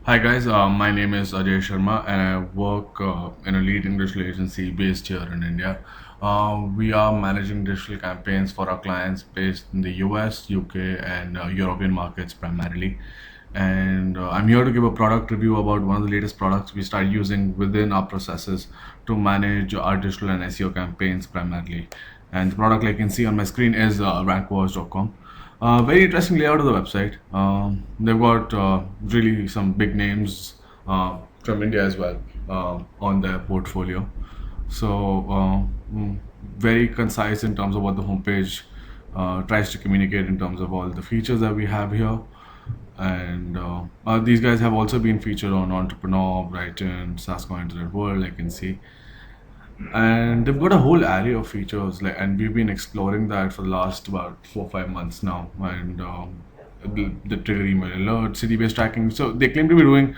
Hi guys, my name is Ajay Sharma and I work in a leading digital agency based here in India. We are managing digital campaigns for our clients based in the US, UK, and European markets primarily. And I'm here to give a product review about one of the latest products we started using within our processes to manage our digital and SEO campaigns primarily. And the product, like you can see on my screen, is RankWatch.com. Very interesting layout of the website. They've got really some big names from India as well on their portfolio. So, very concise in terms of what the homepage tries to communicate in terms of all the features that we have here. And these guys have also been featured on Entrepreneur, Brighton, Sasko Internet World, I can see. And they've got a whole array of features, and we've been exploring that for the last about 4 or 5 months now. And the trigger email alert, city-based tracking. So they claim to be doing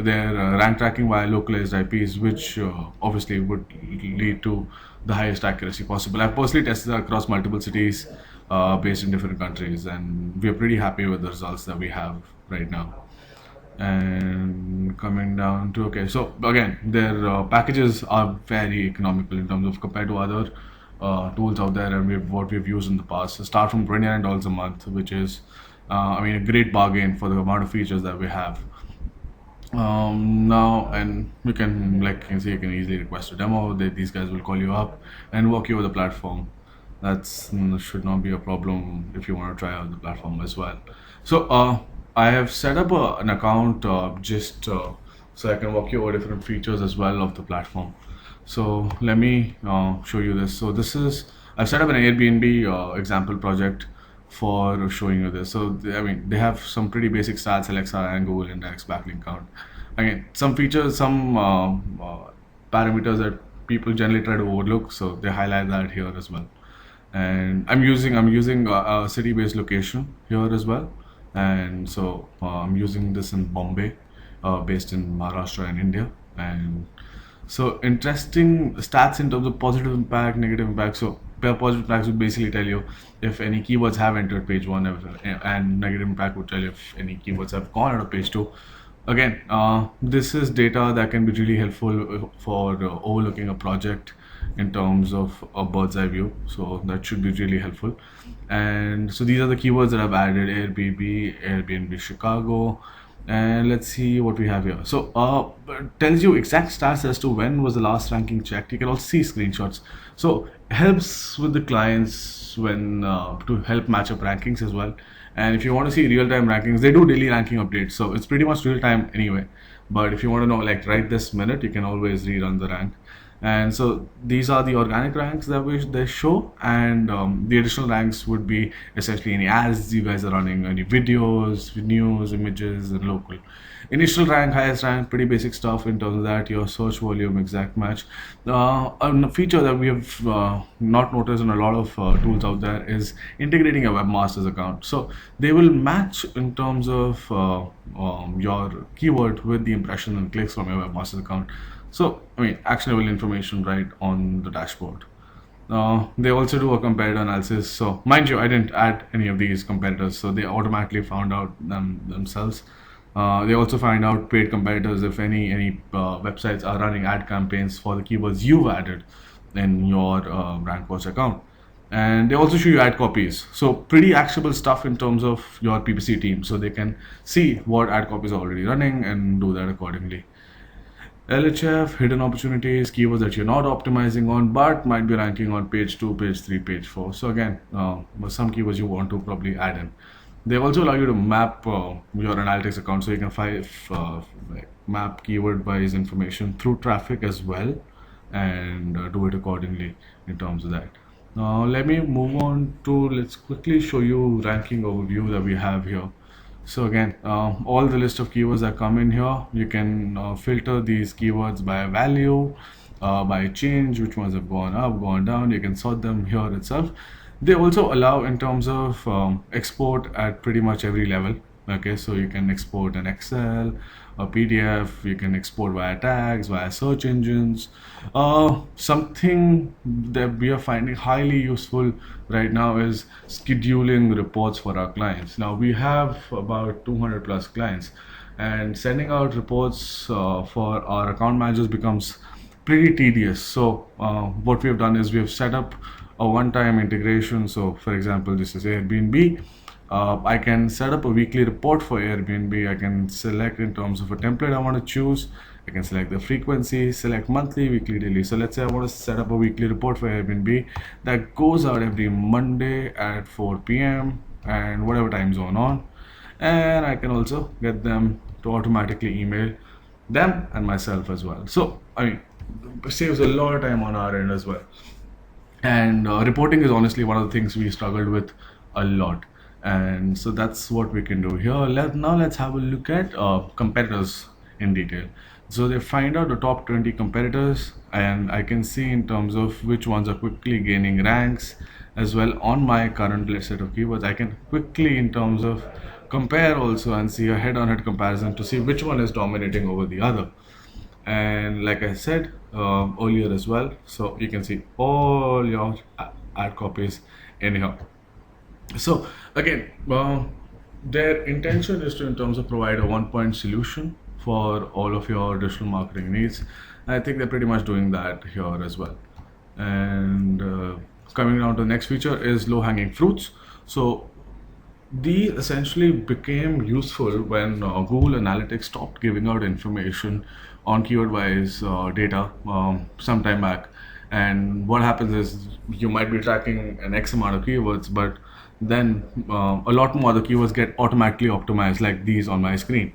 their rank tracking via localized IPs, which obviously would lead to the highest accuracy possible. I've personally tested that across multiple cities based in different countries, and we're pretty happy with the results that we have right now. And coming down to, okay, so again, their packages are very economical in terms of compared to other tools out there, and what we've used in the past. So start from $29 a month, which is a great bargain for the amount of features that we have. Now, and you can, like you can see, you can easily request a demo. These guys will call you up and walk you over the platform. That's should not be a problem if you want to try out the platform as well. So I have set up an account just so I can walk you over different features as well of the platform. So let me show you this. So this is, I've set up an Airbnb example project for showing you this. So they have some pretty basic stats: Alexa and Google Index, backlink count. Again, some features, some parameters that people generally try to overlook, so they highlight that here as well. And I'm using a city-based location here as well, and so I'm using this in Bombay, based in Maharashtra in India. And so interesting stats in terms of positive impact, negative impact. So positive impacts would basically tell you if any keywords have entered page one, and negative impact would tell you if any keywords have gone out of page two. Again, this is data that can be really helpful for overlooking a project in terms of a bird's eye view. So that should be really helpful. And so these are the keywords that I've added: Airbnb Chicago. And let's see what we have here. So it tells you exact stats as to when was the last ranking checked. You can also see screenshots. So it helps with the clients when to help match up rankings as well. And if you want to see real-time rankings, they do daily ranking updates. So it's pretty much real-time anyway. But if you want to know, like right this minute, you can always rerun the rank. And so these are the organic ranks that they show, and the additional ranks would be essentially any ads you guys are running, any videos, news, images, and local. Initial rank, highest rank, pretty basic stuff in terms of that. Your search volume, exact match. A feature that we have not noticed in a lot of tools out there is integrating a webmaster's account. So they will match in terms of your keyword with the impression and clicks from your webmaster's account. So, actionable information right on the dashboard. They also do a comparator analysis. So, mind you, I didn't add any of these competitors, so they automatically found out themselves. They also find out paid competitors if any websites are running ad campaigns for the keywords you've added in your RankWatch account. And they also show you ad copies. So, pretty actionable stuff in terms of your PPC team, so they can see what ad copies are already running and do that accordingly. LHF, hidden opportunities, keywords that you're not optimizing on but might be ranking on page 2, page 3, page 4. So again, some keywords you want to probably add in. They also allow you to map your analytics account, so you can map keyword-wise information through traffic as well, and do it accordingly in terms of that. Now let me move on to, let's quickly show you ranking overview that we have here. So again, all the list of keywords that come in here, you can filter these keywords by value, by change, which ones have gone up, gone down. You can sort them here itself. They also allow in terms of export at pretty much every level. Okay, so you can export an Excel, a PDF, you can export via tags, via search engines. Something that we are finding highly useful right now is scheduling reports for our clients. Now we have about 200 plus clients, and sending out reports for our account managers becomes pretty tedious. So what we have done is we have set up a one-time integration. So for example, this is Airbnb. I can set up a weekly report for Airbnb. I can select in terms of a template I want to choose. I can select the frequency, select monthly, weekly, daily. So let's say I want to set up a weekly report for Airbnb that goes out every Monday at 4 p.m. and whatever time zone on. And I can also get them to automatically email them and myself as well. So, I mean, it saves a lot of time on our end as well. And reporting is honestly one of the things we struggled with a lot. And so that's what we can do here. Now let's have a look at competitors in detail. So they find out the top 20 competitors, and I can see in terms of which ones are quickly gaining ranks as well on my current set of keywords. I can quickly, in terms of compare also, and see a head-on-head comparison to see which one is dominating over the other. And like I said earlier as well, so you can see all your ad copies in here. So again, their intention is to, in terms of, provide a one-point solution for all of your digital marketing needs. I think they're pretty much doing that here as well. And coming down to the next feature is low-hanging fruits. So these essentially became useful when Google Analytics stopped giving out information on keyword-wise data some time back. And what happens is you might be tracking an X amount of keywords, but then a lot more other keywords get automatically optimized, like these on my screen.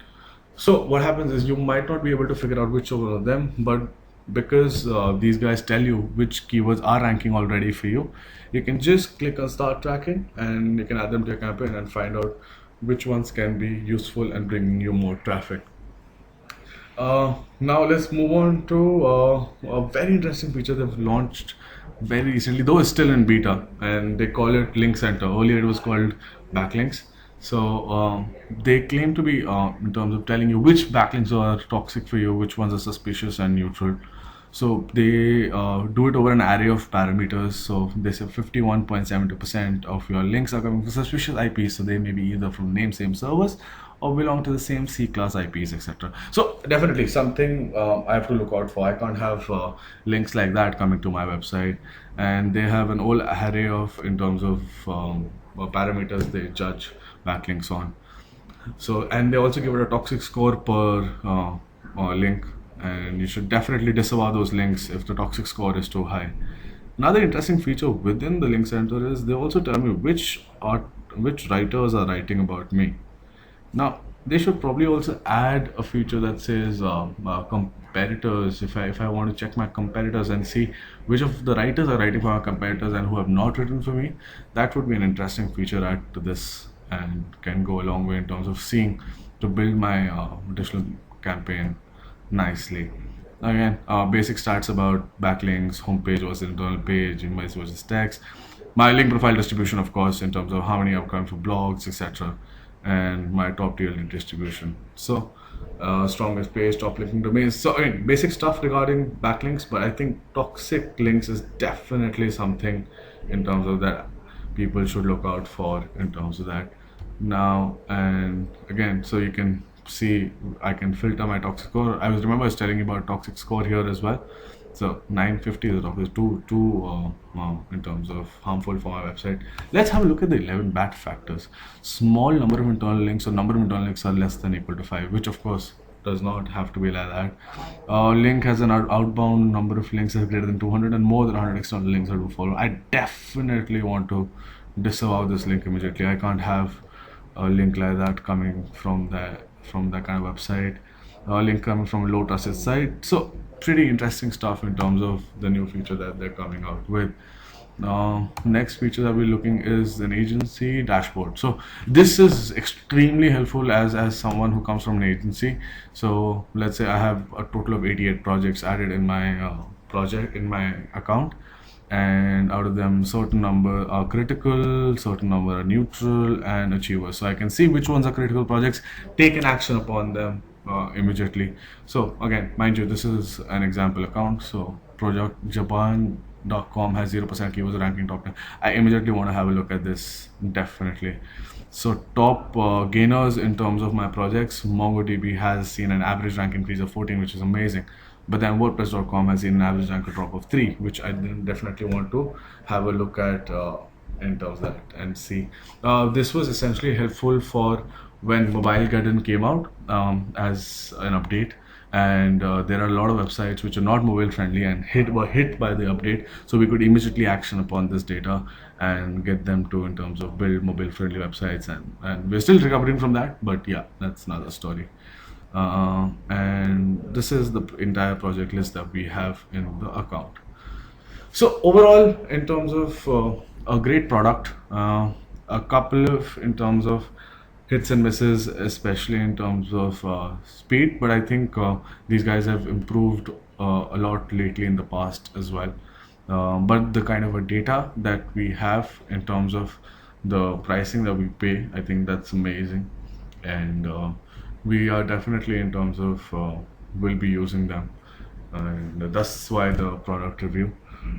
So what happens is you might not be able to figure out which one of them, but because these guys tell you which keywords are ranking already for you, you can just click on start tracking and you can add them to your campaign and find out which ones can be useful and bring you more traffic. Now let's move on to a very interesting feature they've launched very recently, though it's still in beta, and they call it Link Center. Earlier it was called Backlinks. So they claim to be in terms of telling you which backlinks are toxic for you, which ones are suspicious and neutral. So they do it over an array of parameters. So they say 51.72% of your links are coming from suspicious IPs. So they may be either from same servers or belong to the same C-class IPs, etc. So definitely something I have to look out for. I can't have links like that coming to my website. And they have an whole array of, in terms of parameters they judge backlinks on. So, and they also give it a toxic score per link, and you should definitely disavow those links if the toxic score is too high. Another interesting feature within the Link Center is they also tell me which writers are writing about me. Now, they should probably also add a feature that says competitors. If I want to check my competitors and see which of the writers are writing for my competitors and who have not written for me, that would be an interesting feature add to this and can go a long way in terms of seeing to build my digital campaign nicely. Again, basic stats about backlinks, homepage versus internal page, invoice versus text. My link profile distribution, of course, in terms of how many have come for blogs, etc. And my top tier link distribution. So strongest page, top linking domains. So I mean, basic stuff regarding backlinks, but I think toxic links is definitely something in terms of that people should look out for in terms of that. Now, and again, so you can see I can filter my toxic score. I was telling you about toxic score here as well. So 950 is toxic, too in terms of harmful for my website. Let's have a look at the 11 bad factors. Small number of internal links, or number of internal links are less than equal to 5, which of course does not have to be like that. Link has an outbound number of links is greater than 200 and more than 100 external links are to follow. I definitely want to disavow this link immediately. I can't have a link like that coming from that kind of website. A link coming from a low trusted site. So pretty interesting stuff in terms of the new feature that they're coming out with. Next feature that we're looking is an agency dashboard. So this is extremely helpful as someone who comes from an agency. So let's say I have a total of 88 projects added in my account, and out of them certain number are critical, certain number are neutral and achievers. So I can see which ones are critical projects, take an action upon them immediately. So again, mind you, this is an example account. So projectjapan.com has 0% keywords ranking top 10. I immediately want to have a look at this, definitely. So top gainers in terms of my projects, MongoDB has seen an average rank increase of 14, which is amazing. But then WordPress.com has seen an average rank drop of 3, which I definitely want to have a look at in terms of that and see. This was essentially helpful for when Mobile Garden came out as an update. And there are a lot of websites which are not mobile friendly and were hit by the update, so we could immediately action upon this data and get them to in terms of build mobile friendly websites, and we're still recovering from that, but yeah, that's another story. And this is the entire project list that we have in the account. So overall, in terms of a great product, a couple of in terms of hits and misses, especially in terms of speed. But I think these guys have improved a lot lately in the past as well. But the kind of a data that we have in terms of the pricing that we pay, I think that's amazing, and we are definitely in terms of will be using them, and that's why the product review.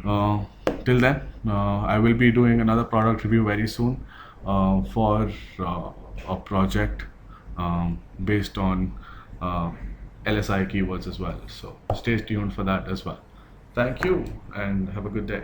Uh, Till then, I will be doing another product review very soon for a project based on LSI keywords as well. So stay tuned for that as well. Thank you and have a good day.